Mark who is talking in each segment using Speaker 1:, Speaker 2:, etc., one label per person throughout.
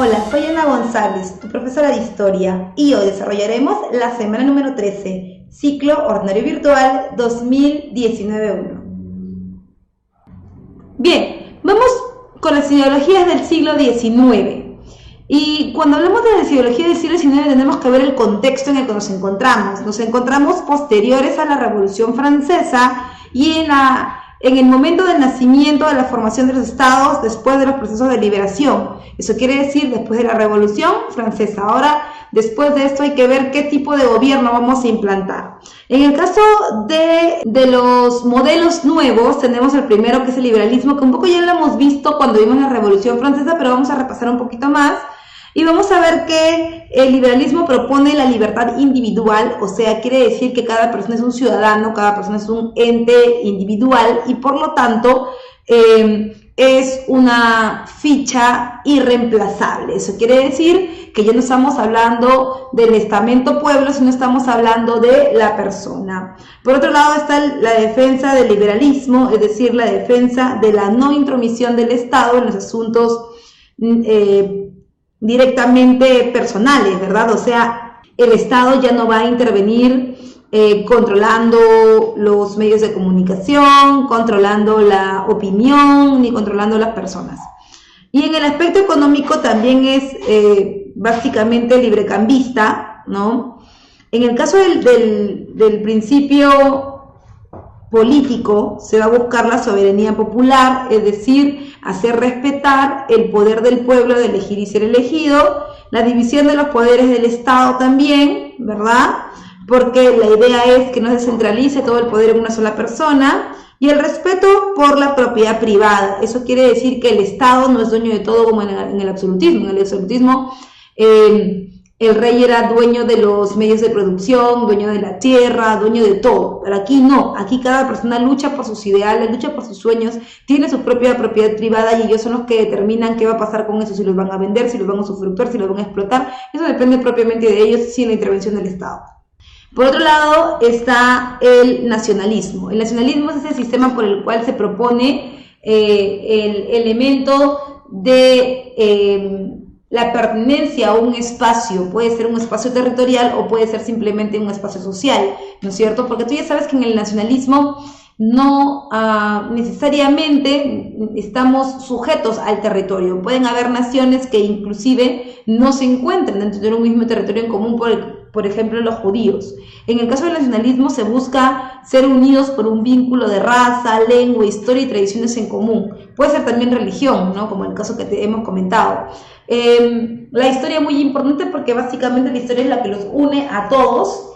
Speaker 1: Hola, soy Ana González, tu profesora de Historia, y hoy desarrollaremos la semana número 13, Ciclo Ordinario Virtual 2019-1. Bien, vamos con las ideologías del siglo XIX. Y cuando hablamos de las ideologías del siglo XIX tenemos que ver el contexto en el que nos encontramos. Nos encontramos posteriores a la Revolución Francesa y en el momento del nacimiento de la formación de los estados después de los procesos de liberación. Eso quiere decir después de la Revolución Francesa. Ahora, después de esto hay que ver qué tipo de gobierno vamos a implantar. En el caso de los modelos nuevos, tenemos el primero, que es el liberalismo, que un poco ya lo hemos visto cuando vimos la Revolución Francesa, pero vamos a repasar un poquito más. Y vamos a ver que el liberalismo propone la libertad individual, o sea, quiere decir que cada persona es un ciudadano, cada persona es un ente individual y por lo tanto es una ficha irreemplazable. Eso quiere decir que ya no estamos hablando del estamento pueblo, sino estamos hablando de la persona. Por otro lado está la defensa del liberalismo, es decir, la defensa de la no intromisión del Estado en los asuntos directamente personales, ¿verdad? O sea, el Estado ya no va a intervenir controlando los medios de comunicación, controlando la opinión, ni controlando las personas. Y en el aspecto económico también es básicamente librecambista, ¿no? En el caso del principio político, se va a buscar la soberanía popular, es decir, hacer respetar el poder del pueblo de elegir y ser elegido, la división de los poderes del Estado también, ¿verdad? Porque la idea es que no se centralice todo el poder en una sola persona, y el respeto por la propiedad privada. Eso quiere decir que el Estado no es dueño de todo como en el absolutismo. En el absolutismo el rey era dueño de los medios de producción, dueño de la tierra, dueño de todo. Pero aquí no, aquí cada persona lucha por sus ideales, lucha por sus sueños, tiene su propia propiedad privada y ellos son los que determinan qué va a pasar con eso, si los van a vender, si los van a usufructuar, si los van a explotar. Eso depende propiamente de ellos sin la intervención del Estado. Por otro lado está el nacionalismo. El nacionalismo es ese sistema por el cual se propone el elemento de la pertenencia a un espacio. Puede ser un espacio territorial o puede ser simplemente un espacio social, ¿no es cierto? Porque tú ya sabes que en el nacionalismo no necesariamente estamos sujetos al territorio. Pueden haber naciones que inclusive no se encuentran dentro de un mismo territorio en común, por ejemplo los judíos. En el caso del nacionalismo se busca ser unidos por un vínculo de raza, lengua, historia y tradiciones en común. Puede ser también religión, ¿no? Como el caso que te hemos comentado. La historia es muy importante porque básicamente la historia es la que los une a todos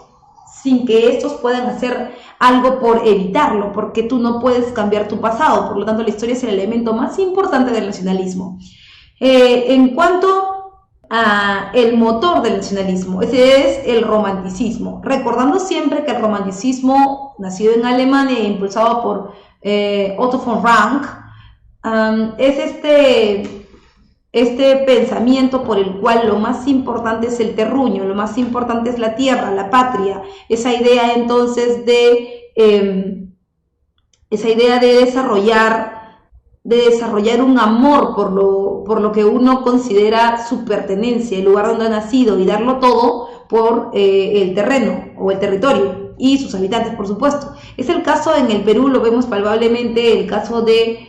Speaker 1: sin que estos puedan hacer algo por evitarlo, porque tú no puedes cambiar tu pasado. Por lo tanto, la historia es el elemento más importante del nacionalismo. En cuanto el motor del nacionalismo, ese es el romanticismo, recordando siempre que el romanticismo, nacido en Alemania e impulsado por Otto von Rank, es este pensamiento por el cual lo más importante es el terruño, lo más importante es la tierra, la patria, esa idea entonces de desarrollar un amor por lo que uno considera su pertenencia, el lugar donde ha nacido, y darlo todo por el terreno o el territorio y sus habitantes, por supuesto. Es el caso en el Perú, lo vemos palpablemente, el caso de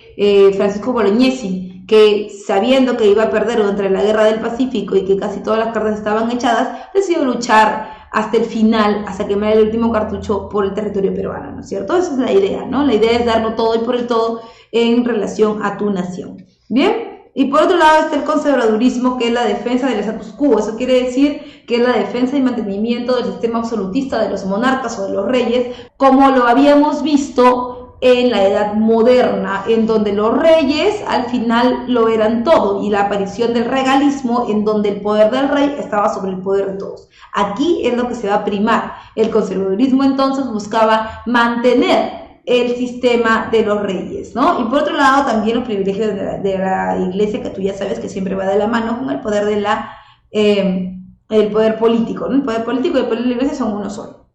Speaker 1: Francisco Bolognesi, que sabiendo que iba a perder durante la Guerra del Pacífico y que casi todas las cartas estaban echadas, decidió luchar hasta el final, hasta quemar el último cartucho por el territorio peruano, ¿no es cierto? Esa es la idea, ¿no? La idea es darlo todo y por el todo en relación a tu nación. Bien, y por otro lado está el conservadurismo, que es la defensa del status quo. Eso quiere decir que es la defensa y mantenimiento del sistema absolutista de los monarcas o de los reyes, como lo habíamos visto en la edad moderna, en donde los reyes al final lo eran todo, y la aparición del regalismo, en donde el poder del rey estaba sobre el poder de todos. Aquí es lo que se va a primar. El conservadurismo entonces buscaba mantener el sistema de los reyes, ¿no? Y por otro lado también los privilegios de la iglesia, que tú ya sabes que siempre va de la mano con el poder el poder político, ¿no? El poder político y el poder de la iglesia son uno solo.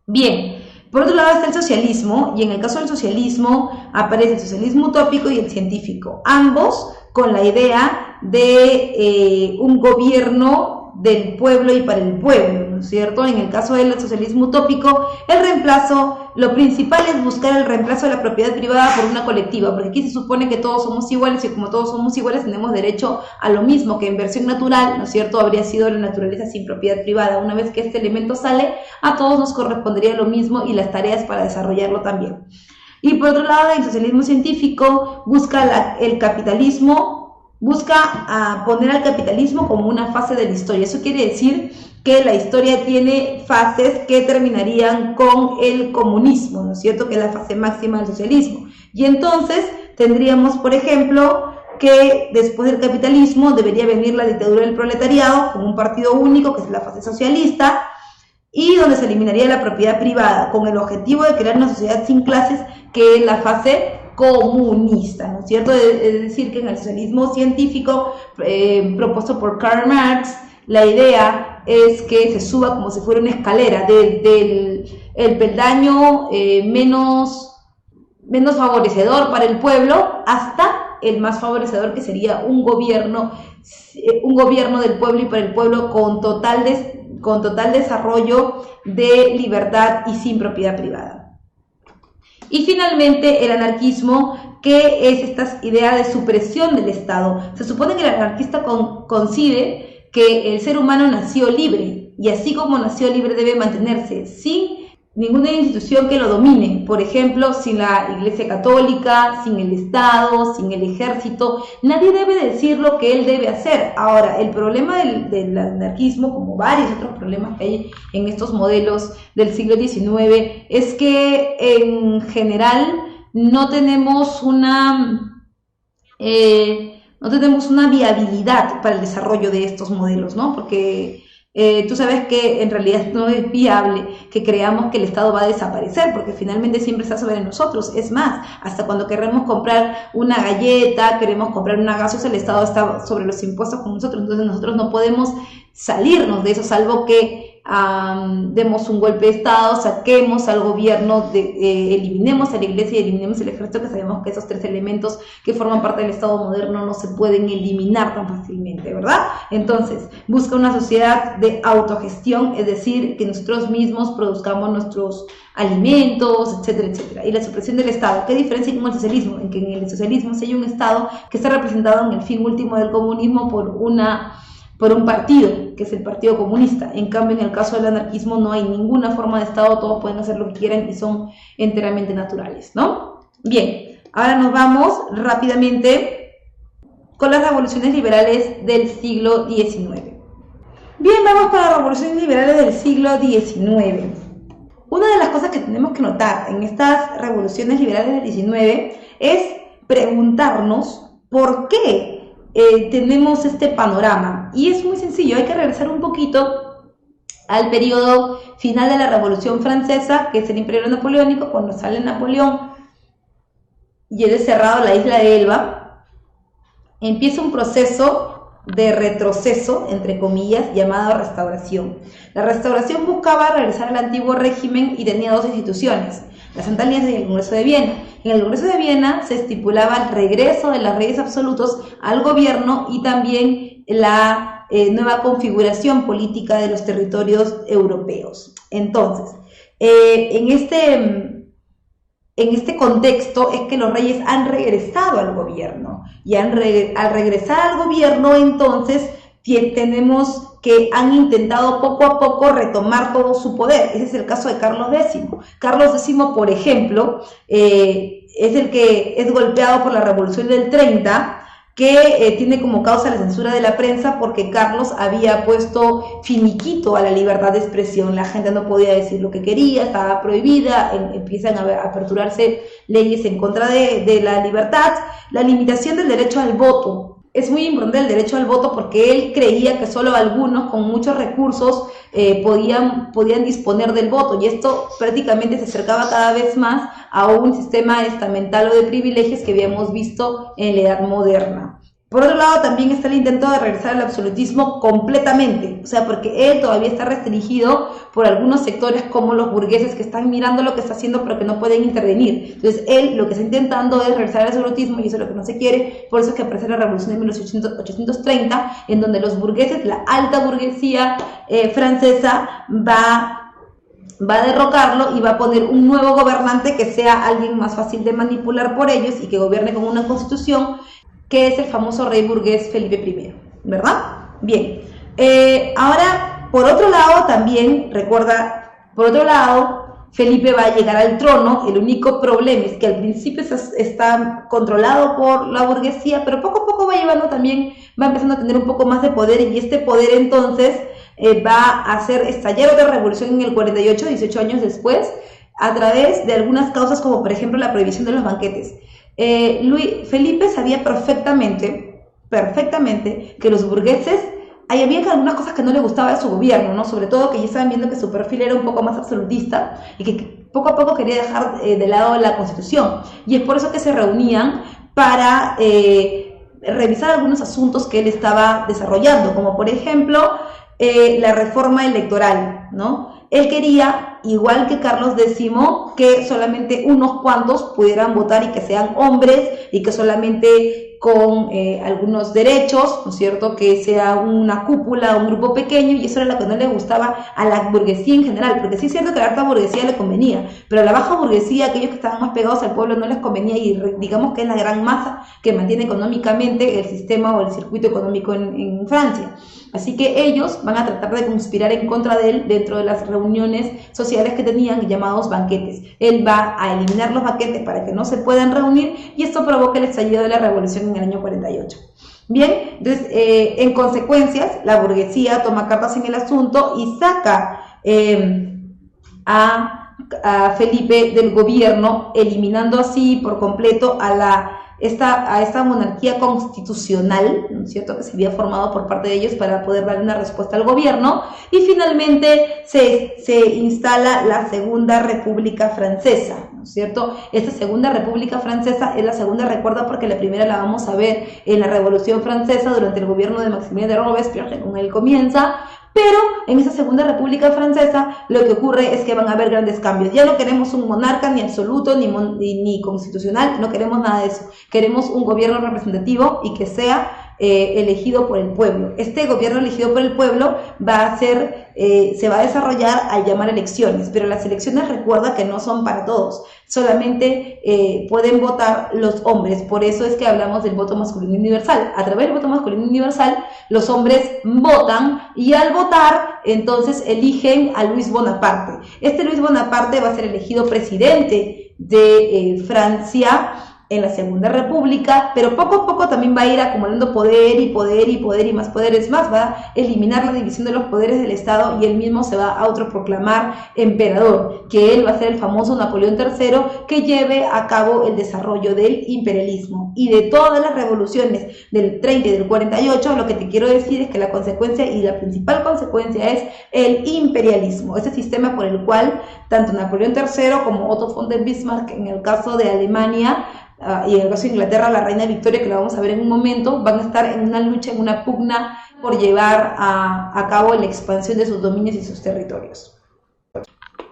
Speaker 1: Bien. Por otro lado está el socialismo, y en el caso del socialismo aparece el socialismo utópico y el científico, ambos con la idea de un gobierno del pueblo y para el pueblo, ¿no es cierto? En el caso del socialismo utópico, el reemplazo, lo principal es buscar el reemplazo de la propiedad privada por una colectiva, porque aquí se supone que todos somos iguales y como todos somos iguales tenemos derecho a lo mismo, que en versión natural, ¿no es cierto?, habría sido la naturaleza sin propiedad privada. Una vez que este elemento sale, a todos nos correspondería lo mismo y las tareas para desarrollarlo también. Y por otro lado, el socialismo científico busca el capitalismo, busca poner al capitalismo como una fase de la historia. Eso quiere decir que la historia tiene fases que terminarían con el comunismo, ¿no es cierto?, que es la fase máxima del socialismo. Y entonces tendríamos, por ejemplo, que después del capitalismo debería venir la dictadura del proletariado con un partido único, que es la fase socialista, y donde se eliminaría la propiedad privada con el objetivo de crear una sociedad sin clases, que es la fase comunista, ¿no es cierto? Es decir, que en el socialismo científico propuesto por Karl Marx, la idea es que se suba como si fuera una escalera del peldaño menos favorecedor para el pueblo hasta el más favorecedor, que sería un gobierno del pueblo y para el pueblo con total desarrollo de libertad y sin propiedad privada. Y finalmente el anarquismo, que es esta idea de supresión del Estado. Se supone que el anarquista concibe que el ser humano nació libre y así como nació libre debe mantenerse sin ninguna institución que lo domine, por ejemplo, sin la Iglesia Católica, sin el Estado, sin el ejército. Nadie debe decir lo que él debe hacer. Ahora, el problema del anarquismo, como varios otros problemas que hay en estos modelos del siglo XIX, es que en general no tenemos una viabilidad para el desarrollo de estos modelos, ¿no? Porque tú sabes que en realidad no es viable que creamos que el Estado va a desaparecer, porque finalmente siempre está sobre nosotros. Es más, hasta cuando queremos comprar una galleta, queremos comprar una gaseosa, el Estado está sobre los impuestos con nosotros. Entonces nosotros no podemos salirnos de eso, salvo que demos un golpe de Estado, saquemos al gobierno, eliminemos a la Iglesia y eliminemos el ejército, que sabemos que esos tres elementos que forman parte del Estado moderno no se pueden eliminar tan fácilmente, ¿verdad? Entonces, busca una sociedad de autogestión, es decir, que nosotros mismos produzcamos nuestros alimentos, etcétera, etcétera. Y la supresión del Estado, ¿qué diferencia con el socialismo? En que en el socialismo sí hay un Estado que está representado en el fin último del comunismo por un partido, que es el Partido Comunista. En cambio, en el caso del anarquismo no hay ninguna forma de Estado, todos pueden hacer lo que quieran y son enteramente naturales, ¿no? Bien, ahora nos vamos rápidamente con las revoluciones liberales del siglo XIX. Bien, vamos con las revoluciones liberales del siglo XIX. Una de las cosas que tenemos que notar en estas revoluciones liberales del XIX es preguntarnos por qué tenemos este panorama. Y es muy sencillo, hay que regresar un poquito al periodo final de la Revolución Francesa, que es el Imperio Napoleónico, cuando sale Napoleón y él es cerrado a la isla de Elba. Empieza un proceso de retroceso, entre comillas, llamado restauración. La restauración buscaba regresar al antiguo régimen y tenía dos instituciones: la Santa Alianza y el Congreso de Viena. En el Congreso de Viena se estipulaba el regreso de los reyes absolutos al gobierno y también la nueva configuración política de los territorios europeos. Entonces, en este contexto es que los reyes han regresado al gobierno y al regresar al gobierno, entonces tenemos que han intentado poco a poco retomar todo su poder. Ese es el caso de Carlos X. Carlos X, por ejemplo, es el que es golpeado por la Revolución del 30, que tiene como causa la censura de la prensa porque Carlos había puesto finiquito a la libertad de expresión. La gente no podía decir lo que quería, estaba prohibida, empiezan a aperturarse leyes en contra de la libertad. La limitación del derecho al voto. Es muy importante el derecho al voto porque él creía que solo algunos con muchos recursos podían disponer del voto, y esto prácticamente se acercaba cada vez más a un sistema estamental o de privilegios que habíamos visto en la Edad Moderna. Por otro lado, también está el intento de regresar al absolutismo completamente, o sea, porque él todavía está restringido por algunos sectores como los burgueses que están mirando lo que está haciendo pero que no pueden intervenir. Entonces, él lo que está intentando es regresar al absolutismo y eso es lo que no se quiere, por eso es que aparece la revolución de 1830, en donde los burgueses, la alta burguesía francesa, va a derrocarlo y va a poner un nuevo gobernante que sea alguien más fácil de manipular por ellos y que gobierne con una constitución, que es el famoso rey burgués Felipe I, ¿verdad? Bien, ahora, por otro lado, también, recuerda, por otro lado, Felipe va a llegar al trono. El único problema es que al principio está controlado por la burguesía, pero poco a poco va llevando también, va empezando a tener un poco más de poder, y este poder entonces va a hacer estallar otra revolución en el 48, 18 años después, a través de algunas causas como por ejemplo la prohibición de los banquetes. Felipe sabía perfectamente que los burgueses, había algunas cosas que no le gustaba de su gobierno, ¿no? Sobre todo que ya estaban viendo que su perfil era un poco más absolutista y que poco a poco quería dejar de lado la constitución, y es por eso que se reunían para revisar algunos asuntos que él estaba desarrollando, como por ejemplo la reforma electoral, ¿no? Él quería, igual que Carlos X, que solamente unos cuantos pudieran votar y que sean hombres y que solamente con algunos derechos, ¿no es cierto?, que sea una cúpula, un grupo pequeño, y eso era lo que no le gustaba a la burguesía en general, porque sí es cierto que a la alta burguesía le convenía, pero a la baja burguesía, aquellos que estaban más pegados al pueblo, no les convenía, y digamos que es la gran masa que mantiene económicamente el sistema o el circuito económico en Francia. Así que ellos van a tratar de conspirar en contra de él dentro de las reuniones sociales que tenían, llamados banquetes. Él va a eliminar los banquetes para que no se puedan reunir, y esto provoca el estallido de la revolución en el año 48. Bien, entonces, en consecuencias, la burguesía toma cartas en el asunto y saca a Felipe del gobierno, eliminando así por completo a esta monarquía constitucional, ¿no es cierto?, que se había formado por parte de ellos para poder darle una respuesta al gobierno, y finalmente se instala la Segunda República Francesa, ¿no es cierto? Esta Segunda República Francesa es la segunda, recuerda, porque la primera la vamos a ver en la Revolución Francesa durante el gobierno de Maximilien de Robespierre, que con él comienza. Pero en esa Segunda República Francesa lo que ocurre es que van a haber grandes cambios. Ya no queremos un monarca ni absoluto ni constitucional, no queremos nada de eso. Queremos un gobierno representativo y que sea elegido por el pueblo. Este gobierno elegido por el pueblo se va a desarrollar al llamar elecciones, pero las elecciones, recuerda que no son para todos, solamente pueden votar los hombres. Por eso es que hablamos del voto masculino universal. A través del voto masculino universal, los hombres votan, y al votar, entonces eligen a Luis Bonaparte. Este Luis Bonaparte va a ser elegido presidente de Francia en la Segunda República, pero poco a poco también va a ir acumulando poder y poder y poder y más poderes más, va a eliminar la división de los poderes del Estado, y él mismo se va a autoproclamar emperador, que él va a ser el famoso Napoleón III, que lleve a cabo el desarrollo del imperialismo. Y de todas las revoluciones del 30 y del 48, lo que te quiero decir es que la consecuencia, y la principal consecuencia, es el imperialismo, ese sistema por el cual tanto Napoleón III como Otto von der Bismarck, en el caso de Alemania, y en el caso de Inglaterra, la reina Victoria, que la vamos a ver en un momento, van a estar en una lucha, en una pugna por llevar a cabo la expansión de sus dominios y sus territorios.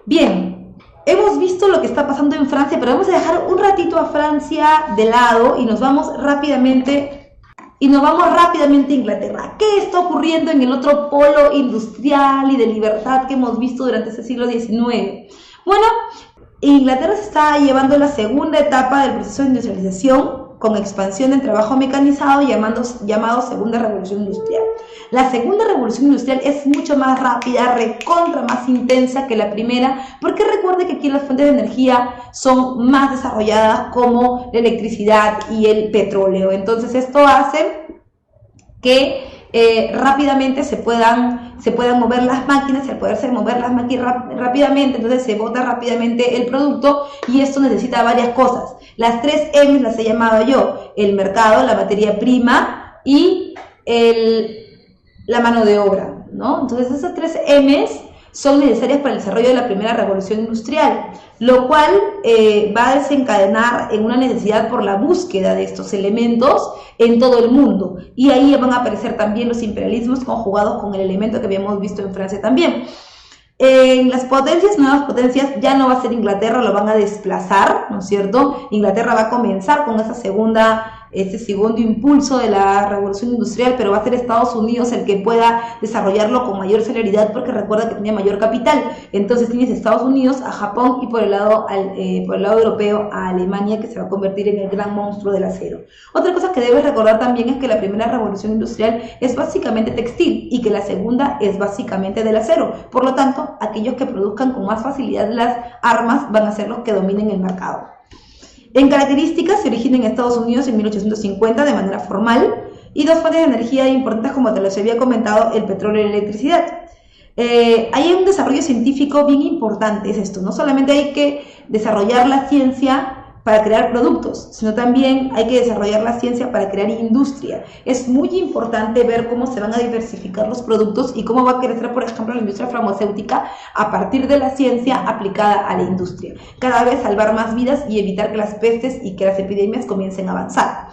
Speaker 1: Bien, hemos visto lo que está pasando en Francia, pero vamos a dejar un ratito a Francia de lado y nos vamos rápidamente a Inglaterra. ¿Qué está ocurriendo en el otro polo industrial y de libertad que hemos visto durante este siglo XIX? Bueno, Inglaterra se está llevando la segunda etapa del proceso de industrialización, con expansión del trabajo mecanizado, llamado Segunda Revolución Industrial. La Segunda Revolución Industrial es mucho más rápida, recontra más intensa que la primera, porque recuerde que aquí las fuentes de energía son más desarrolladas, como la electricidad y el petróleo. Entonces esto hace que rápidamente se puedan mover las máquinas. Al poderse mover las máquinas rápidamente, entonces se bota rápidamente el producto, y esto necesita varias cosas. Las 3 M las he llamado yo: el mercado, la materia prima y la mano de obra, ¿no? Entonces esas 3 M's son necesarias para el desarrollo de la primera revolución industrial, lo cual va a desencadenar en una necesidad por la búsqueda de estos elementos en todo el mundo. Y ahí van a aparecer también los imperialismos conjugados con el elemento que habíamos visto en Francia también. En las potencias, nuevas potencias, ya no va a ser Inglaterra, lo van a desplazar, ¿no es cierto? Inglaterra va a comenzar con este segundo impulso de la revolución industrial, pero va a ser Estados Unidos el que pueda desarrollarlo con mayor celeridad, porque recuerda que tenía mayor capital. Entonces tienes Estados Unidos, a Japón, y por el lado europeo a Alemania, que se va a convertir en el gran monstruo del acero. Otra cosa que debes recordar también es que la primera revolución industrial es básicamente textil y que la segunda es básicamente del acero. Por lo tanto, aquellos que produzcan con más facilidad las armas van a ser los que dominen el mercado. En características, se origina en Estados Unidos en 1850 de manera formal, y dos fuentes de energía importantes, como te los había comentado, el petróleo y la electricidad. Hay un desarrollo científico bien importante, es esto, no solamente hay que desarrollar la ciencia para crear productos, sino también hay que desarrollar la ciencia para crear industria. Es muy importante ver cómo se van a diversificar los productos y cómo va a crecer, por ejemplo, la industria farmacéutica a partir de la ciencia aplicada a la industria. Cada vez salvar más vidas y evitar que las pestes y que las epidemias comiencen a avanzar.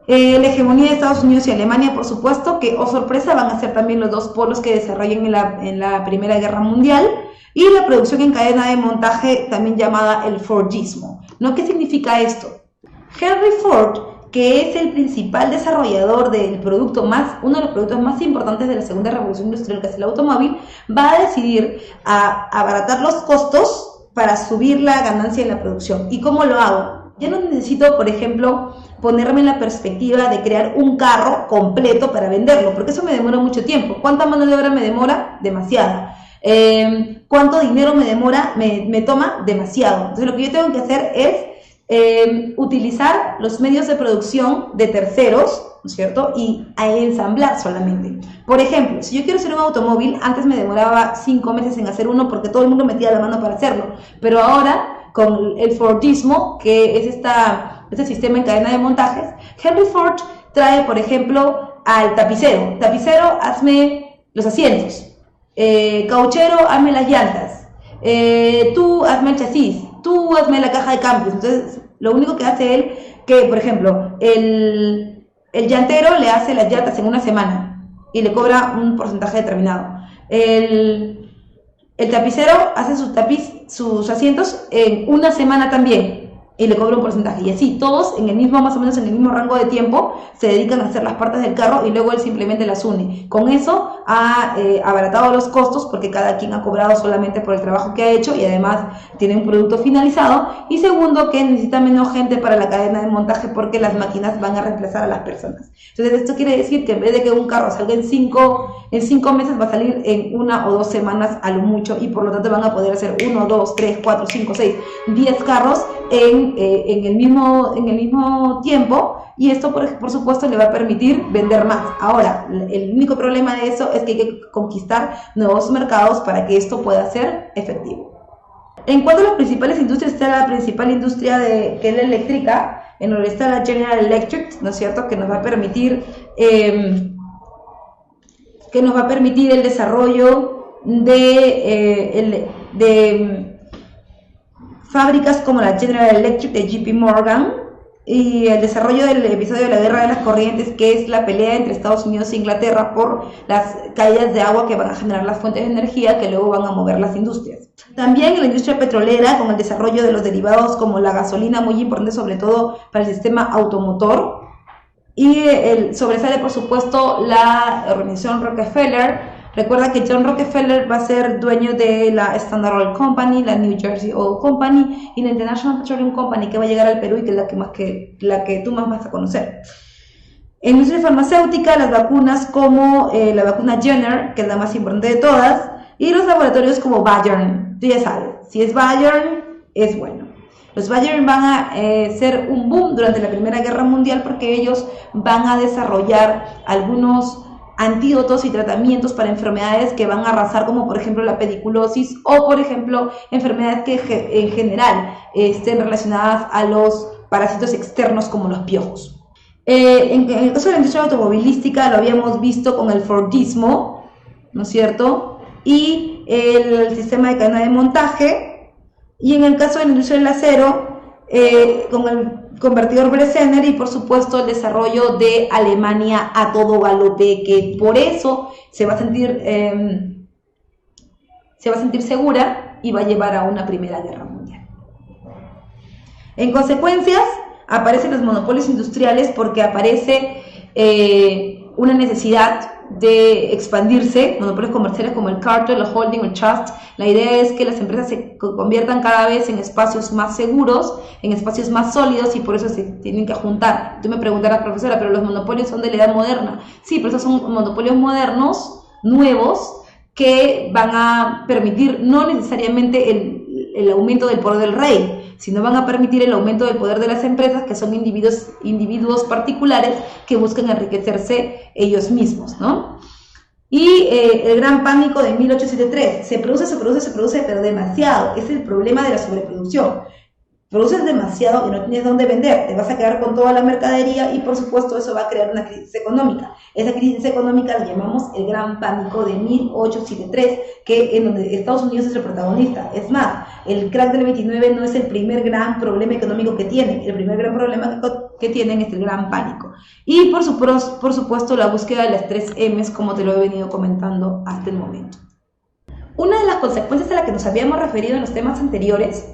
Speaker 1: La hegemonía de Estados Unidos y Alemania, por supuesto, que, oh sorpresa, van a ser también los dos polos que desarrollen en la Primera Guerra Mundial, y la producción en cadena de montaje, también llamada el Fordismo. ¿No? ¿Qué significa esto? Henry Ford, que es el principal desarrollador del producto uno de los productos más importantes de la segunda revolución industrial, que es el automóvil, va a decidir abaratar los costos para subir la ganancia en la producción. ¿Y cómo lo hago? Ya no necesito, por ejemplo, ponerme en la perspectiva de crear un carro completo para venderlo, porque eso me demora mucho tiempo. ¿Cuánta mano de obra me demora? Demasiada. ¿Cuánto dinero me toma? Demasiado. Entonces lo que yo tengo que hacer es utilizar los medios de producción de terceros, ¿no es cierto? Y a ensamblar solamente. Por ejemplo, si yo quiero hacer un automóvil, antes me demoraba 5 meses en hacer uno porque todo el mundo metía la mano para hacerlo, pero ahora con el Fordismo, que es este sistema en cadena de montajes, Henry Ford trae, por ejemplo, al tapicero. Tapicero, hazme los asientos. Cauchero, hazme las llantas. Tú hazme el chasis. Tú hazme la caja de cambios. Entonces, lo único que hace él, que por ejemplo, el llantero le hace las llantas en una semana y le cobra un porcentaje determinado. El tapicero hace sus asientos en una semana también y le cobra un porcentaje, y así todos más o menos en el mismo rango de tiempo se dedican a hacer las partes del carro y luego él simplemente las une. Con eso ha abaratado los costos porque cada quien ha cobrado solamente por el trabajo que ha hecho y además tiene un producto finalizado. Y segundo, que necesita menos gente para la cadena de montaje porque las máquinas van a reemplazar a las personas. Entonces esto quiere decir que en vez de que un carro salga en 5 meses, va a salir en 1 o 2 semanas a lo mucho, y por lo tanto van a poder hacer 1, 2, 3, 4, 5, 6, 10 carros en el mismo tiempo, y esto por supuesto le va a permitir vender más. Ahora, el único problema de eso es que hay que conquistar nuevos mercados para que esto pueda ser efectivo. En cuanto a las principales industrias, está la principal industria que es la eléctrica, en donde está la General Electric, ¿no es cierto?, que nos va a permitir el desarrollo de fábricas como la General Electric de JP Morgan, y el desarrollo del episodio de la Guerra de las Corrientes, que es la pelea entre Estados Unidos e Inglaterra por las caídas de agua que van a generar las fuentes de energía que luego van a mover las industrias. También la industria petrolera, con el desarrollo de los derivados como la gasolina, muy importante sobre todo para el sistema automotor. Y sobresale, por supuesto, la organización Rockefeller. Recuerda que John Rockefeller va a ser dueño de la Standard Oil Company, la New Jersey Oil Company y la International Petroleum Company, que va a llegar al Perú y que es la que tú más vas a conocer. En la industria farmacéutica, las vacunas como la vacuna Jenner, que es la más importante de todas, y los laboratorios como Bayern. Tú ya sabes, si es Bayern, es bueno. Los Bayern van a ser un boom durante la Primera Guerra Mundial porque ellos van a desarrollar algunos antídotos y tratamientos para enfermedades que van a arrasar, como por ejemplo la pediculosis o por ejemplo enfermedades que en general estén relacionadas a los parásitos externos como los piojos. En el caso de la industria automovilística lo habíamos visto con el Fordismo, ¿no es cierto? Y el sistema de cadena de montaje, y en el caso de la industria del acero, con el convertidor Bressener, y por supuesto el desarrollo de Alemania a todo galope, que por eso se va a sentir segura y va a llevar a una primera guerra mundial. En consecuencias, aparecen los monopolios industriales porque aparece una necesidad de expandirse, monopolios comerciales como el cartel, el holding, el trust. La idea es que las empresas se conviertan cada vez en espacios más seguros, en espacios más sólidos, y por eso se tienen que juntar. Tú me preguntarás, profesora, pero los monopolios son de la edad moderna. Sí, pero esos son monopolios modernos, nuevos, que van a permitir no necesariamente el aumento del poder del rey, sino van a permitir el aumento del poder de las empresas, que son individuos particulares que buscan enriquecerse ellos mismos, ¿no? Y el gran pánico de 1873, se produce, pero demasiado. Es el problema de la sobreproducción. Produces demasiado y no tienes dónde vender, te vas a quedar con toda la mercadería, y por supuesto eso va a crear una crisis económica. Esa crisis económica la llamamos el gran pánico de 1873, en donde Estados Unidos es el protagonista. Es más, el crack del 29 no es el primer gran problema económico que tienen, el primer gran problema que tienen es el gran pánico. Y por supuesto la búsqueda de las 3 M's, como te lo he venido comentando hasta el momento. Una de las consecuencias a las que nos habíamos referido en los temas anteriores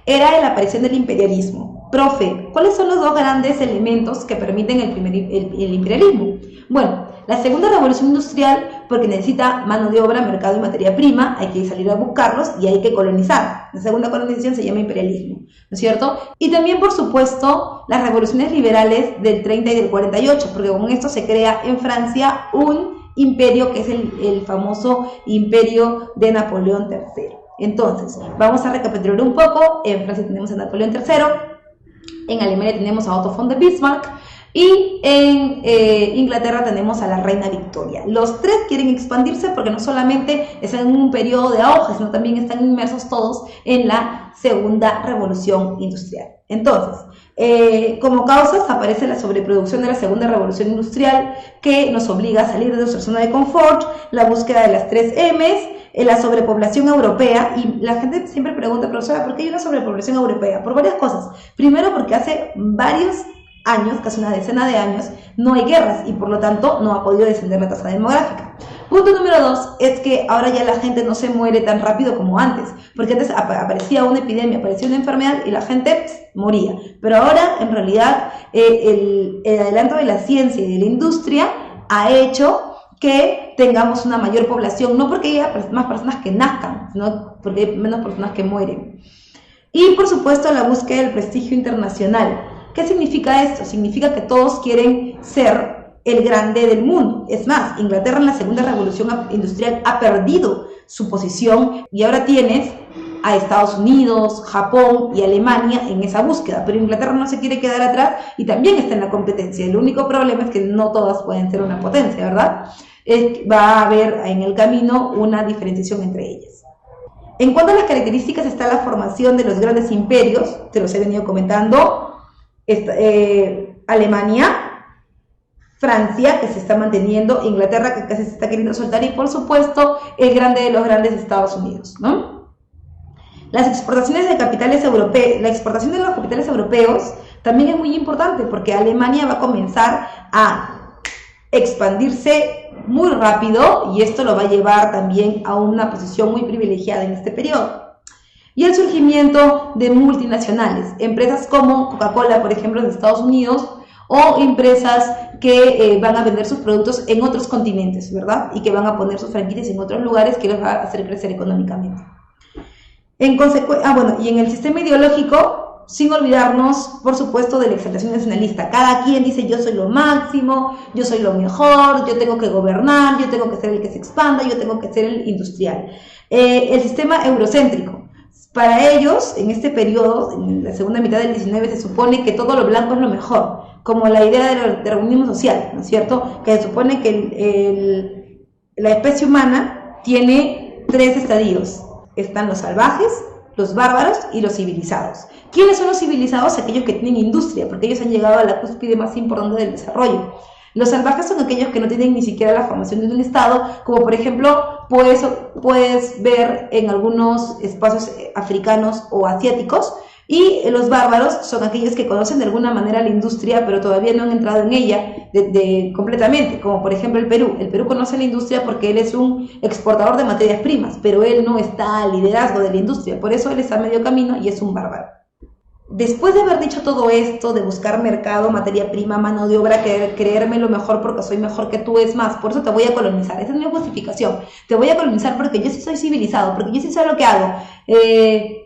Speaker 1: era la aparición del imperialismo. Profe, ¿cuáles son los 2 grandes elementos que permiten el imperialismo? Bueno, la segunda revolución industrial, porque necesita mano de obra, mercado y materia prima, hay que salir a buscarlos y hay que colonizar. La segunda colonización se llama imperialismo, ¿no es cierto? Y también, por supuesto, las revoluciones liberales del 30 y del 48, porque con esto se crea en Francia un imperio que es el famoso imperio de Napoleón III. Entonces, vamos a recapitular un poco. En Francia tenemos a Napoleón III, en Alemania tenemos a Otto von der Bismarck, y en Inglaterra tenemos a la reina Victoria. Los 3 quieren expandirse porque no solamente están en un periodo de auge, sino también están inmersos todos en la segunda revolución industrial. Entonces, como causas aparece la sobreproducción de la segunda revolución industrial, que nos obliga a salir de nuestra zona de confort, la búsqueda de las 3 M's, la sobrepoblación europea. Y la gente siempre pregunta, profesora, ¿por qué hay una sobrepoblación europea? Por varias cosas. Primero, porque hace varios años, casi una decena de años, no hay guerras y por lo tanto no ha podido descender la tasa demográfica. Punto número 2 es que ahora ya la gente no se muere tan rápido como antes, porque antes aparecía una epidemia, aparecía una enfermedad y la gente moría. Pero ahora, en realidad, el adelanto de la ciencia y de la industria ha hecho que tengamos una mayor población, no porque haya más personas que nazcan, sino porque hay menos personas que mueren. Y por supuesto la búsqueda del prestigio internacional. ¿Qué significa esto? Significa que todos quieren ser el grande del mundo. Es más, Inglaterra en la segunda revolución industrial ha perdido su posición y ahora tienes a Estados Unidos, Japón y Alemania en esa búsqueda, pero Inglaterra no se quiere quedar atrás y también está en la competencia. El único problema es que no todas pueden ser una potencia, ¿verdad? Va a haber en el camino una diferenciación entre ellas. En cuanto a las características está la formación de los grandes imperios, te los he venido comentando, Alemania, Francia, que se está manteniendo, Inglaterra, que casi se está queriendo soltar, y por supuesto el grande de los grandes, Estados Unidos, ¿no? Las exportaciones de capitales europeos, la exportación de los capitales europeos también es muy importante porque Alemania va a comenzar a expandirse muy rápido y esto lo va a llevar también a una posición muy privilegiada en este periodo. Y el surgimiento de multinacionales, empresas como Coca-Cola, por ejemplo, de Estados Unidos, o empresas que van a vender sus productos en otros continentes, ¿verdad? Y que van a poner sus franquicias en otros lugares que los va a hacer crecer económicamente. En consecuencia, y en el sistema ideológico, sin olvidarnos, por supuesto, de la exaltación nacionalista. Cada quien dice, yo soy lo máximo, yo soy lo mejor, yo tengo que gobernar, yo tengo que ser el que se expanda, yo tengo que ser el industrial. El sistema eurocéntrico. Para ellos, en este periodo, en la segunda mitad del 19, se supone que todo lo blanco es lo mejor, como la idea del darwinismo social, ¿no es cierto? Que se supone que la especie humana tiene 3 estadios. Están los salvajes, los bárbaros y los civilizados. ¿Quiénes son los civilizados? Aquellos que tienen industria, porque ellos han llegado a la cúspide más importante del desarrollo. Los salvajes son aquellos que no tienen ni siquiera la formación de un Estado, como por ejemplo puedes ver en algunos espacios africanos o asiáticos. Y los bárbaros son aquellos que conocen de alguna manera la industria, pero todavía no han entrado en ella completamente, como por ejemplo el Perú. El Perú conoce la industria porque él es un exportador de materias primas, pero él no está al liderazgo de la industria, por eso él está a medio camino y es un bárbaro. Después de haber dicho todo esto, de buscar mercado, materia prima, mano de obra, creerme lo mejor porque soy mejor que tú, es más, por eso te voy a colonizar, esa es mi justificación, te voy a colonizar porque yo sí soy civilizado, porque yo sí sé lo que hago.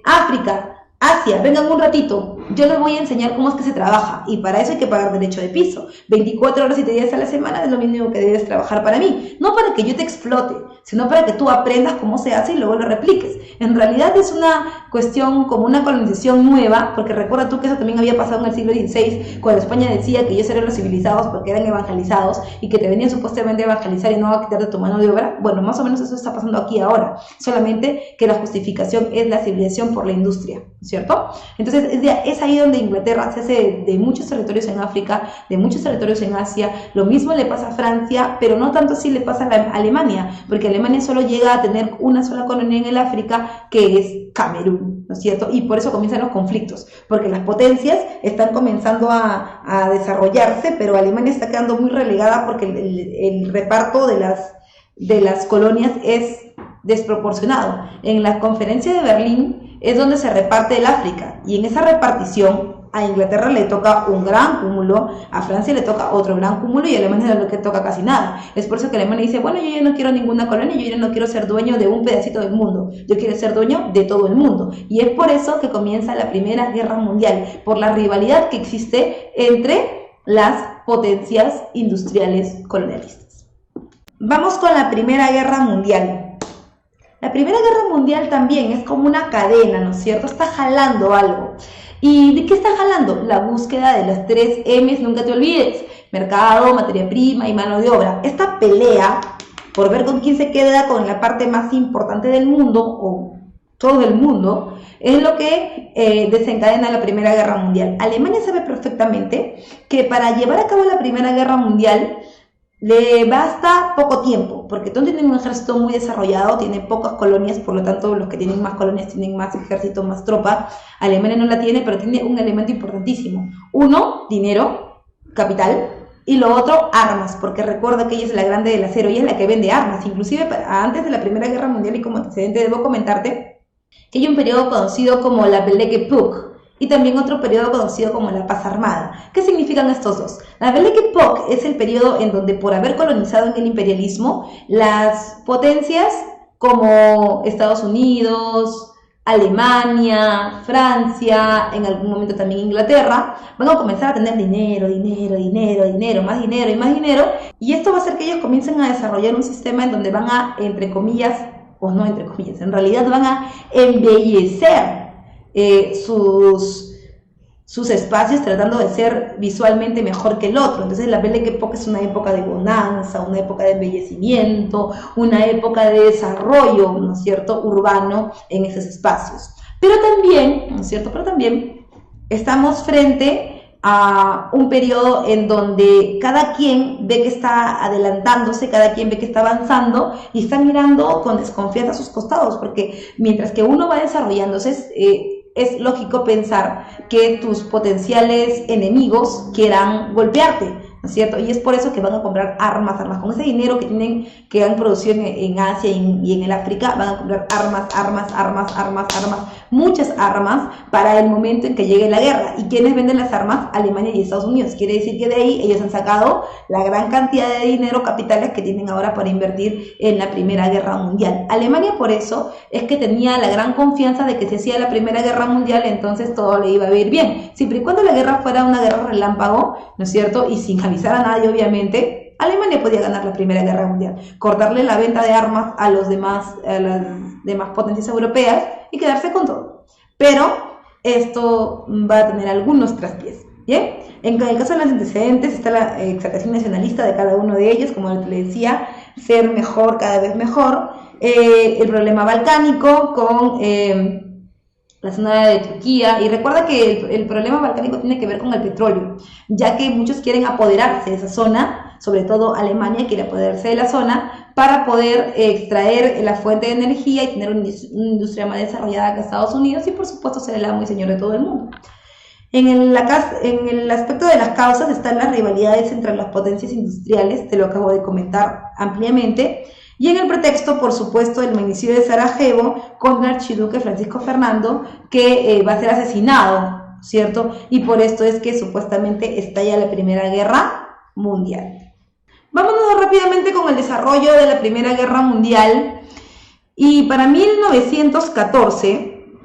Speaker 1: África, Asia, vengan un ratito, yo les voy a enseñar cómo es que se trabaja y para eso hay que pagar derecho de piso. 24 horas y 7 días a la semana es lo mínimo que debes trabajar para mí, no para que yo te explote, sino para que tú aprendas cómo se hace y luego lo repliques. En realidad es una cuestión como una colonización nueva, porque recuerda tú que eso también había pasado en el siglo XVI, cuando España decía que ellos eran los civilizados porque eran evangelizados y que te venían supuestamente a evangelizar y no a quitarte tu mano de obra. Bueno, más o menos eso está pasando aquí ahora, solamente que la justificación es la civilización por la industria, ¿cierto? Entonces es ahí donde Inglaterra se hace de muchos territorios en África, de muchos territorios en Asia. Lo mismo le pasa a Francia, pero no tanto así le pasa a Alemania, porque Alemania solo llega a tener una sola colonia en el África, que es Camerún, ¿no es cierto? Y por eso comienzan los conflictos, porque las potencias están comenzando a desarrollarse, pero Alemania está quedando muy relegada porque el reparto de las colonias es desproporcionado. En la conferencia de Berlín es donde se reparte el África, y en esa repartición a Inglaterra le toca un gran cúmulo, a Francia le toca otro gran cúmulo y a Alemania no le toca casi nada. Es por eso que Alemania dice, bueno, yo ya no quiero ninguna colonia, yo ya no quiero ser dueño de un pedacito del mundo, yo quiero ser dueño de todo el mundo. Y es por eso que comienza la Primera Guerra Mundial, por la rivalidad que existe entre las potencias industriales colonialistas. Vamos con la Primera Guerra Mundial. La Primera Guerra Mundial también es como una cadena, ¿no es cierto? Está jalando algo. ¿Y de qué está jalando? La búsqueda de las 3 M's, nunca te olvides: mercado, materia prima y mano de obra. Esta pelea por ver con quién se queda con la parte más importante del mundo, o todo el mundo, es lo que desencadena la Primera Guerra Mundial. Alemania sabe perfectamente que para llevar a cabo la Primera Guerra Mundial le basta poco tiempo, porque no tiene un ejército muy desarrollado, tiene pocas colonias, por lo tanto los que tienen más colonias tienen más ejército, más tropa. Alemania no la tiene, pero tiene un elemento importantísimo. Uno, dinero, capital, y lo otro, armas, porque recuerda que ella es la grande del acero, ella es la que vende armas. Inclusive antes de la Primera Guerra Mundial, y como antecedente debo comentarte que hay un periodo conocido como la Belle Époque, y también otro periodo conocido como la Paz Armada. ¿Qué significan estos dos? La Belle Époque es el periodo en donde, por haber colonizado en el imperialismo, las potencias como Estados Unidos, Alemania, Francia, en algún momento también Inglaterra, van a comenzar a tener dinero, más dinero y más dinero, y esto va a hacer que ellos comiencen a desarrollar un sistema en donde van a, entre comillas, o no entre comillas, en realidad van a embellecer sus espacios, tratando de ser visualmente mejor que el otro. Entonces la Belle Époque es una época de bonanza, una época de embellecimiento, una época de desarrollo, ¿no es cierto?, urbano en esos espacios. Pero también, ¿no es cierto?, pero también estamos frente a un periodo en donde cada quien ve que está adelantándose, cada quien ve que está avanzando y está mirando con desconfianza a sus costados, porque mientras que uno va desarrollándose, es lógico pensar que tus potenciales enemigos quieran golpearte, ¿no es cierto? Y es por eso que van a comprar armas. Con ese dinero que han producido en Asia y en el África, van a comprar armas, muchas armas para el momento en que llegue la guerra. ¿Y quiénes venden las armas? Alemania y Estados Unidos. Quiere decir que de ahí ellos han sacado la gran cantidad de dinero, capitales que tienen ahora para invertir en la Primera Guerra Mundial. Alemania, por eso es que tenía la gran confianza de que si hacía la Primera Guerra Mundial, entonces todo le iba a ir bien. Siempre y cuando la guerra fuera una guerra relámpago, ¿no es cierto?, y sin avisar a nadie, obviamente, Alemania podía ganar la Primera Guerra Mundial, cortarle la venta de armas a las demás potencias europeas y quedarse con todo. Pero esto va a tener algunos traspiés, ¿bien? En el caso de los antecedentes está la exaltación nacionalista de cada uno de ellos, como le decía, ser mejor, cada vez mejor, el problema balcánico con la zona de Turquía, y recuerda que el problema balcánico tiene que ver con el petróleo, ya que muchos quieren apoderarse de esa zona, sobre todo Alemania quiere apoderarse de la zona para poder extraer la fuente de energía y tener una industria más desarrollada que Estados Unidos y por supuesto ser el amo y señor de todo el mundo. En el aspecto de las causas están las rivalidades entre las potencias industriales, te lo acabo de comentar ampliamente, y en el pretexto, por supuesto, el magnicidio de Sarajevo contra el archiduque Francisco Fernando, que va a ser asesinado, ¿cierto? Y por esto es que supuestamente estalla la Primera Guerra Mundial. Vámonos rápidamente con el desarrollo de la Primera Guerra Mundial. Y para 1914,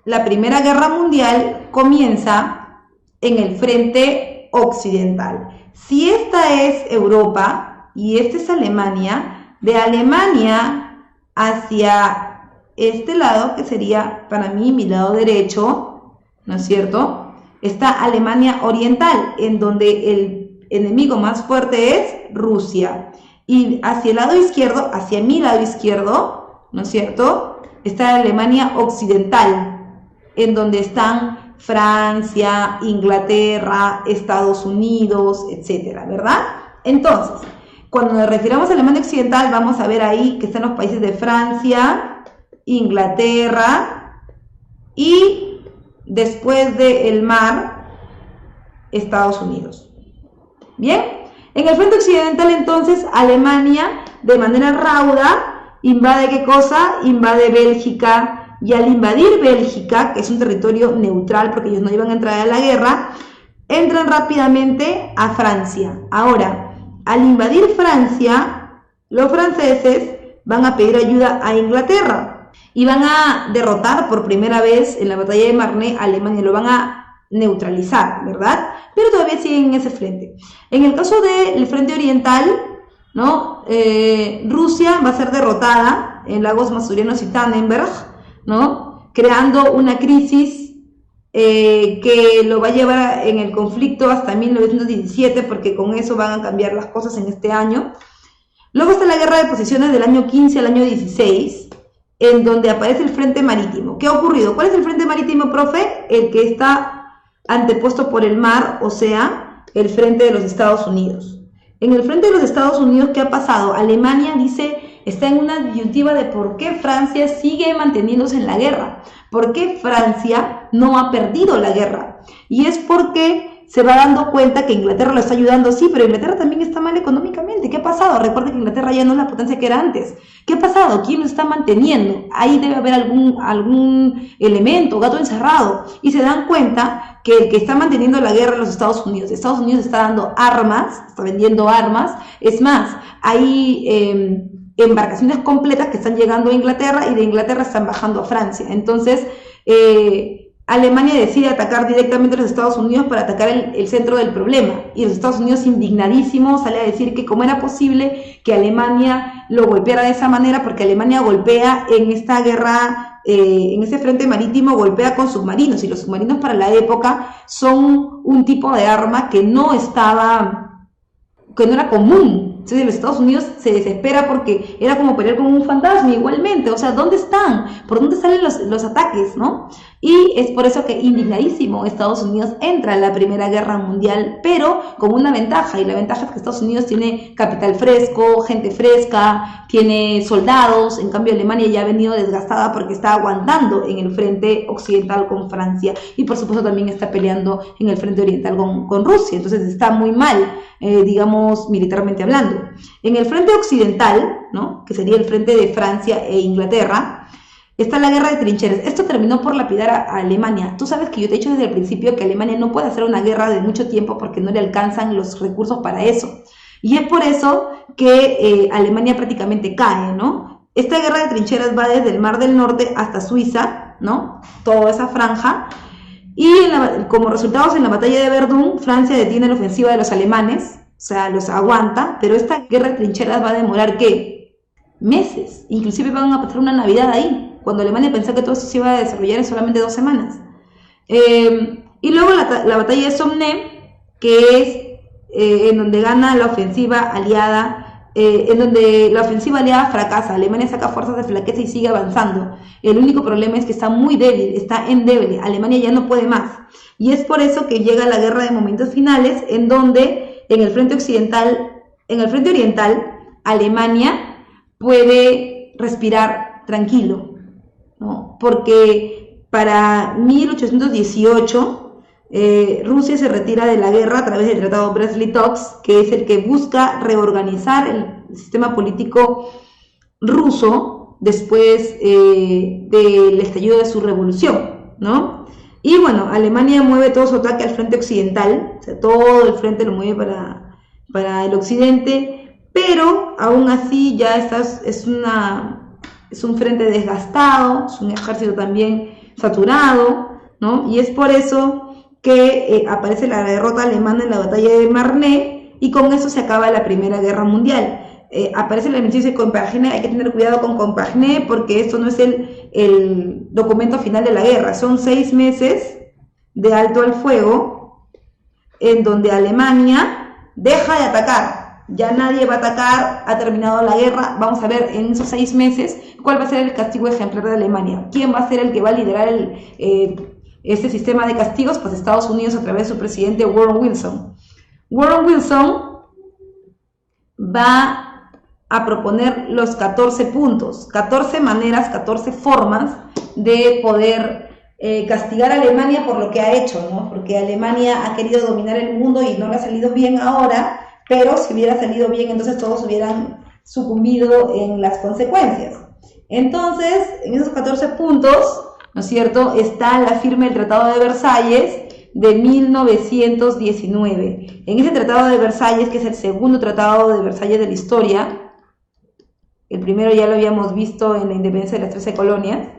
Speaker 1: la Primera Guerra Mundial comienza en el frente occidental. Si esta es Europa y esta es Alemania, de Alemania hacia este lado, que sería para mí mi lado derecho, ¿no es cierto?, está Alemania Oriental, en donde el enemigo más fuerte es Rusia. Y hacia el lado izquierdo, hacia mi lado izquierdo, ¿no es cierto?, está Alemania Occidental, en donde están Francia, Inglaterra, Estados Unidos, etcétera, ¿verdad? Entonces, cuando nos referimos a Alemania Occidental, vamos a ver ahí que están los países de Francia, Inglaterra y después del mar, Estados Unidos. Bien, en el frente occidental entonces Alemania de manera rauda invade ¿qué cosa? Invade Bélgica, y al invadir Bélgica, que es un territorio neutral porque ellos no iban a entrar a la guerra, entran rápidamente a Francia. Ahora, al invadir Francia, los franceses van a pedir ayuda a Inglaterra y van a derrotar por primera vez en la batalla de Marne a Alemania, lo van a neutralizar, ¿verdad? Pero todavía siguen en ese frente. En el caso del frente oriental, ¿no? Rusia va a ser derrotada en Lagos Masurianos y Tannenberg, ¿no? Creando una crisis que lo va a llevar en el conflicto hasta 1917, porque con eso van a cambiar las cosas en este año. Luego está la guerra de posiciones del año 15 al año 16, en donde aparece el frente marítimo. ¿Qué ha ocurrido? ¿Cuál es el frente marítimo, profe? El que está antepuesto por el mar, o sea, el frente de los Estados Unidos. En el frente de los Estados Unidos, ¿qué ha pasado? Alemania está en una disyuntiva de por qué Francia sigue manteniéndose en la guerra. ¿Por qué Francia no ha perdido la guerra? Y es porque se va dando cuenta que Inglaterra lo está ayudando, sí, pero Inglaterra también está mal económicamente. ¿Qué ha pasado? Recuerden que Inglaterra ya no es la potencia que era antes. ¿Qué ha pasado? ¿Quién lo está manteniendo? Ahí debe haber algún elemento, gato encerrado. Y se dan cuenta que el que está manteniendo la guerra es los Estados Unidos. Estados Unidos está dando armas, está vendiendo armas. Es más, hay embarcaciones completas que están llegando a Inglaterra y de Inglaterra están bajando a Francia. Entonces, Alemania decide atacar directamente a los Estados Unidos para atacar el centro del problema, y los Estados Unidos, indignadísimos, sale a decir que cómo era posible que Alemania lo golpeara de esa manera, porque Alemania golpea en esta guerra, en ese frente marítimo, golpea con submarinos, y los submarinos para la época son un tipo de arma que no era común. Entonces los Estados Unidos se desespera porque era como pelear con un fantasma igualmente. O sea, ¿dónde están? ¿Por dónde salen los ataques, no? Y es por eso que, indignadísimo, Estados Unidos entra en la Primera Guerra Mundial, pero con una ventaja, y la ventaja es que Estados Unidos tiene capital fresco, gente fresca, tiene soldados. En cambio Alemania ya ha venido desgastada porque está aguantando en el frente occidental con Francia, y por supuesto también está peleando en el frente oriental con Rusia. Entonces está muy mal, digamos, militarmente hablando. En el frente occidental, ¿no?, que sería el frente de Francia e Inglaterra, está la guerra de trincheras. Esto terminó por lapidar a Alemania. Tú sabes que yo te he dicho desde el principio que Alemania no puede hacer una guerra de mucho tiempo porque no le alcanzan los recursos para eso. Y es por eso que Alemania prácticamente cae, ¿no? Esta guerra de trincheras va desde el Mar del Norte hasta Suiza, ¿no? Toda esa franja. Y como resultados, en la batalla de Verdún, Francia detiene la ofensiva de los alemanes, o sea, los aguanta, pero esta guerra de trincheras va a demorar, ¿qué? Meses. Inclusive van a pasar una Navidad ahí, cuando Alemania pensaba que todo esto se iba a desarrollar en solamente 2 semanas. Y luego la batalla de Somme, que es en donde gana la ofensiva aliada en donde la ofensiva aliada fracasa. Alemania saca fuerzas de flaqueza y sigue avanzando. El único problema es que está muy débil, está endeble. Alemania ya no puede más. Y es por eso que llega la guerra de momentos finales, en donde en el frente oriental, Alemania puede respirar tranquilo, ¿no? Porque para 1818 Rusia se retira de la guerra a través del Tratado Brest-Litovsk, que es el que busca reorganizar el sistema político ruso después del estallido de su revolución, ¿no? Y bueno, Alemania mueve todo su ataque al frente occidental, o sea, todo el frente lo mueve para el occidente, pero aún así ya es un frente desgastado, es un ejército también saturado, ¿no? Y es por eso que aparece la derrota alemana en la batalla de Marne, y con eso se acaba la Primera Guerra Mundial. Aparece el armisticio de Compiègne. Hay que tener cuidado con Compiègne porque esto no es el documento final de la guerra, son 6 meses de alto al fuego en donde Alemania deja de atacar, ya nadie va a atacar, ha terminado la guerra. Vamos a ver en esos 6 meses cuál va a ser el castigo ejemplar de Alemania, quién va a ser el que va a liderar este sistema de castigos. Pues Estados Unidos a través de su presidente Woodrow Wilson. Woodrow Wilson va a proponer los 14 puntos, 14 maneras, 14 formas de poder castigar a Alemania por lo que ha hecho, ¿no? Porque Alemania ha querido dominar el mundo y no le ha salido bien ahora, pero si hubiera salido bien, entonces todos hubieran sucumbido en las consecuencias. Entonces, en esos 14 puntos, ¿no es cierto?, está la firma del Tratado de Versalles de 1919. En ese Tratado de Versalles, que es el segundo Tratado de Versalles de la historia, el primero ya lo habíamos visto en la independencia de las 13 colonias,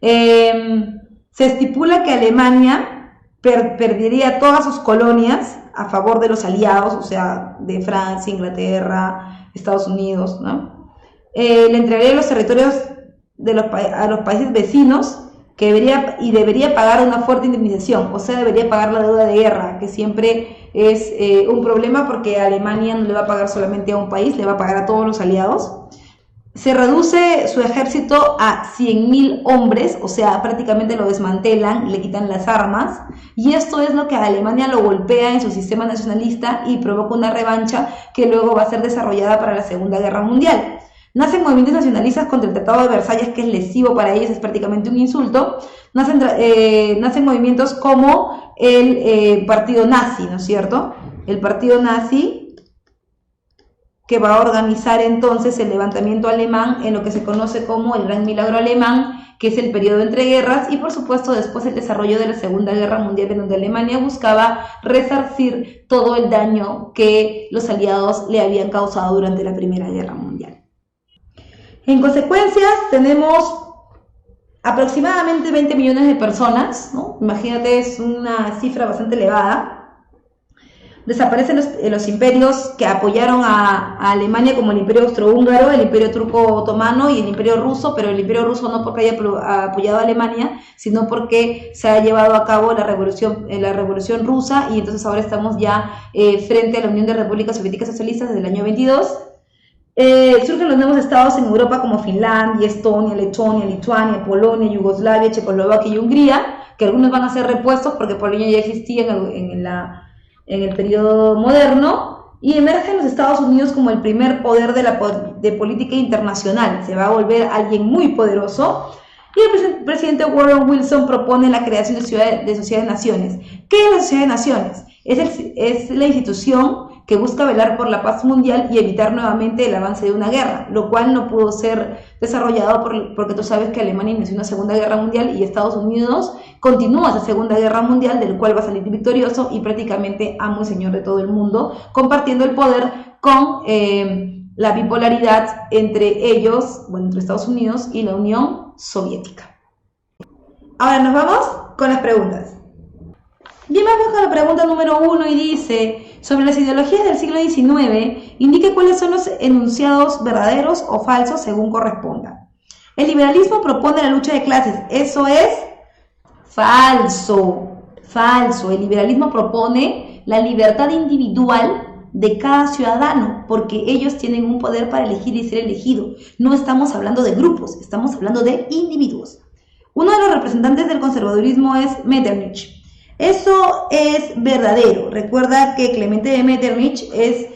Speaker 1: se estipula que Alemania perdería todas sus colonias a favor de los aliados, o sea, de Francia, Inglaterra, Estados Unidos, ¿no? Le entregaría los territorios a los países vecinos, que debería pagar una fuerte indemnización, o sea, debería pagar la deuda de guerra, que siempre es un problema porque Alemania no le va a pagar solamente a un país, le va a pagar a todos los aliados. Se reduce su ejército a 100.000 hombres, o sea, prácticamente lo desmantelan, le quitan las armas, y esto es lo que a Alemania lo golpea en su sistema nacionalista y provoca una revancha que luego va a ser desarrollada para la Segunda Guerra Mundial. Nacen movimientos nacionalistas contra el Tratado de Versalles, que es lesivo para ellos, es prácticamente un insulto. Nacen movimientos como el partido nazi, ¿no es cierto? El partido nazi, que va a organizar entonces el levantamiento alemán en lo que se conoce como el Gran Milagro Alemán, que es el periodo entre guerras, y por supuesto después el desarrollo de la Segunda Guerra Mundial, en donde Alemania buscaba resarcir todo el daño que los aliados le habían causado durante la Primera Guerra Mundial. En consecuencia, tenemos aproximadamente 20 millones de personas, ¿no? Imagínate, es una cifra bastante elevada. Desaparecen los imperios que apoyaron a Alemania, como el Imperio Austrohúngaro, el Imperio Turco-Otomano y el Imperio Ruso, pero el Imperio Ruso no porque haya apoyado a Alemania, sino porque se ha llevado a cabo la Revolución Rusa, y entonces ahora estamos ya frente a la Unión de Repúblicas Soviéticas Socialistas desde el año 22. Surgen los nuevos estados en Europa como Finlandia, Estonia, Letonia, Lituania, Polonia, Yugoslavia, Checoslovaquia y Hungría, que algunos van a ser repuestos porque Polonia ya existía en el periodo moderno, y emergen los Estados Unidos como el primer poder de política internacional. Se va a volver alguien muy poderoso, y el presidente Woodrow Wilson propone la creación de Sociedad de Naciones. ¿Qué es la Sociedad de Naciones? Es la institución que busca velar por la paz mundial y evitar nuevamente el avance de una guerra, lo cual no pudo ser desarrollado porque tú sabes que Alemania inició una Segunda Guerra Mundial y Estados Unidos continúa esa Segunda Guerra Mundial, del cual va a salir victorioso y prácticamente amo y señor de todo el mundo, compartiendo el poder con la bipolaridad entre ellos, bueno, entre Estados Unidos y la Unión Soviética. Ahora nos vamos con las preguntas. Bien, vamos con la pregunta número 1 y dice: sobre las ideologías del siglo XIX, indique cuáles son los enunciados verdaderos o falsos según corresponda. El liberalismo propone la lucha de clases. Eso es falso. Falso. El liberalismo propone la libertad individual de cada ciudadano, porque ellos tienen un poder para elegir y ser elegido. No estamos hablando de grupos, estamos hablando de individuos. Uno de los representantes del conservadurismo es Metternich. Eso es verdadero. Recuerda que Clemente de Metternich es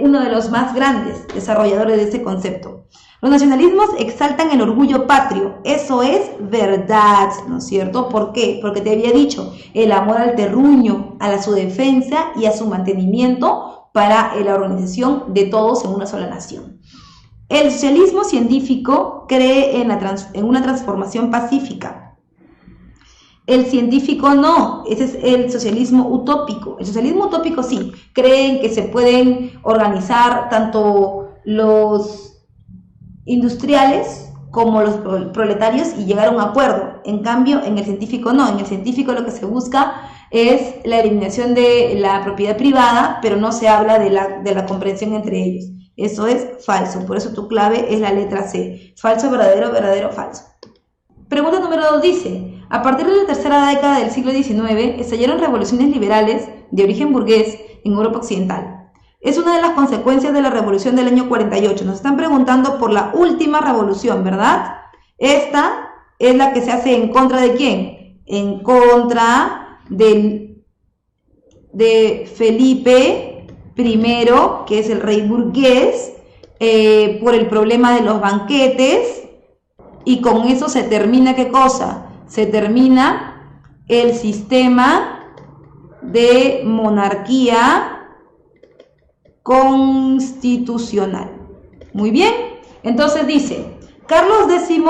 Speaker 1: uno de los más grandes desarrolladores de este concepto. Los nacionalismos exaltan el orgullo patrio. Eso es verdad, ¿no es cierto? ¿Por qué? Porque te había dicho, el amor al terruño, a su defensa y a su mantenimiento para la organización de todos en una sola nación. El socialismo científico cree en una transformación pacífica. El científico no, ese es el socialismo utópico. El socialismo utópico sí, creen que se pueden organizar tanto los industriales como los proletarios y llegar a un acuerdo. En cambio, en el científico no, en el científico lo que se busca es la eliminación de la propiedad privada, pero no se habla de la comprensión entre ellos. Eso es falso, por eso tu clave es la letra C. Falso, verdadero, verdadero, falso. Pregunta número 2 dice, a partir de la tercera década del siglo XIX estallaron revoluciones liberales de origen burgués en Europa Occidental. Es una de las consecuencias de la revolución del año 48. Nos están preguntando por la última revolución, ¿verdad? Esta es la que se hace en contra de ¿quién? En contra de Felipe I, que es el rey burgués, por el problema de los banquetes, y con eso se termina ¿qué cosa? Se termina el sistema de monarquía constitucional. Muy bien, entonces dice, Carlos X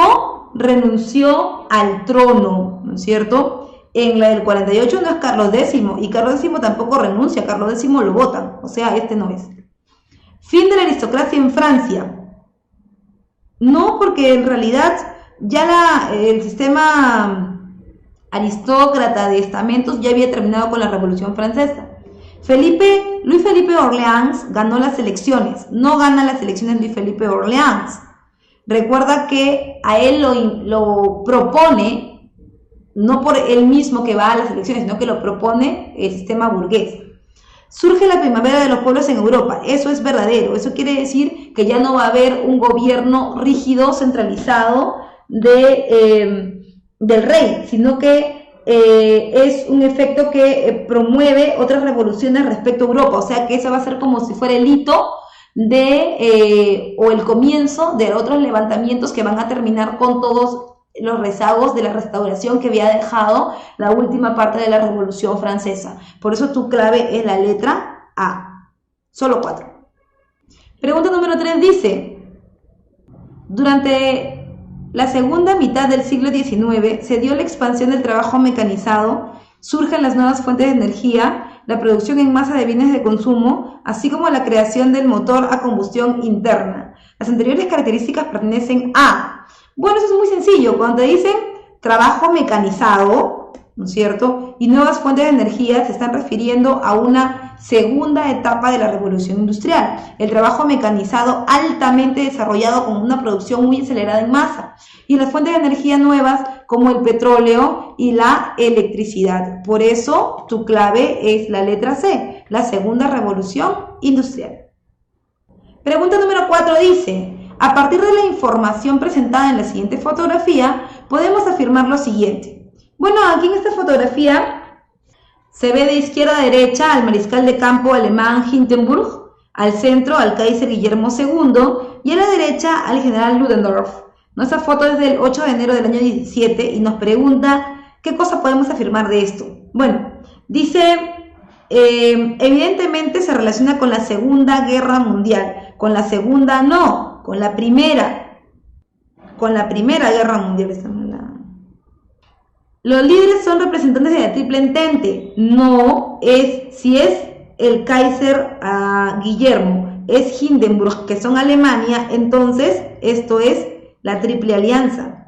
Speaker 1: renunció al trono, ¿no es cierto? En la del 48 no es Carlos X, y Carlos X tampoco renuncia, Carlos X lo votan, o sea, este no es. Fin de la aristocracia en Francia. No, porque en realidad ya el sistema aristócrata de estamentos ya había terminado con la Revolución Francesa. Luis Felipe de Orleans ganó las elecciones, no gana las elecciones Luis Felipe de Orleans. Recuerda que a él lo propone, no por él mismo que va a las elecciones, sino que lo propone el sistema burgués. Surge la primavera de los pueblos en Europa, eso es verdadero, eso quiere decir que ya no va a haber un gobierno rígido, centralizado del rey, sino que es un efecto que promueve otras revoluciones respecto a Europa, o sea que eso va a ser como si fuera el hito o el comienzo de otros levantamientos que van a terminar con todos los rezagos de la restauración que había dejado la última parte de la Revolución Francesa. Por eso tu clave es la letra A. Solo 4. Pregunta número 3 dice, durante la segunda mitad del siglo XIX se dio la expansión del trabajo mecanizado, surgen las nuevas fuentes de energía, la producción en masa de bienes de consumo, así como la creación del motor a combustión interna. Las anteriores características pertenecen a... Bueno, eso es muy sencillo. Cuando te dicen trabajo mecanizado, ¿no es cierto? Y nuevas fuentes de energía, se están refiriendo a una segunda etapa de la revolución industrial. El trabajo mecanizado altamente desarrollado con una producción muy acelerada en masa. Y las fuentes de energía nuevas como el petróleo y la electricidad. Por eso tu clave es la letra C, la segunda revolución industrial. Pregunta número 4 dice... A partir de la información presentada en la siguiente fotografía, podemos afirmar lo siguiente. Bueno, aquí en esta fotografía se ve de izquierda a derecha al mariscal de campo alemán Hindenburg, al centro al Kaiser Guillermo II y a la derecha al general Ludendorff. Esta foto es del 8 de enero del año 17 y nos pregunta qué cosa podemos afirmar de esto. Bueno, dice, evidentemente se relaciona con la Segunda Guerra Mundial. Con la segunda no. Con la Primera Guerra Mundial. Los líderes son representantes de la Triple Entente. No es, si es el Kaiser Guillermo, es Hindenburg, que son Alemania, entonces esto es la Triple Alianza.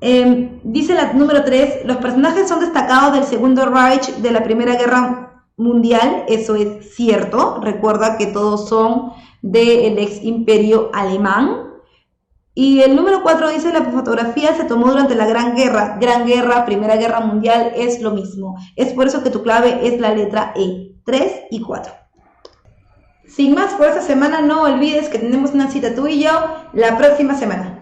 Speaker 1: Dice la número 3, los personajes son destacados del Segundo Reich de la Primera Guerra Mundial, eso es cierto, recuerda que todos son del ex imperio alemán. Y el número 4 dice, la fotografía se tomó durante la Gran Guerra, Primera Guerra Mundial, es lo mismo. Es por eso que tu clave es la letra E, 3 y 4. Sin más por esta semana, no olvides que tenemos una cita tú y yo la próxima semana.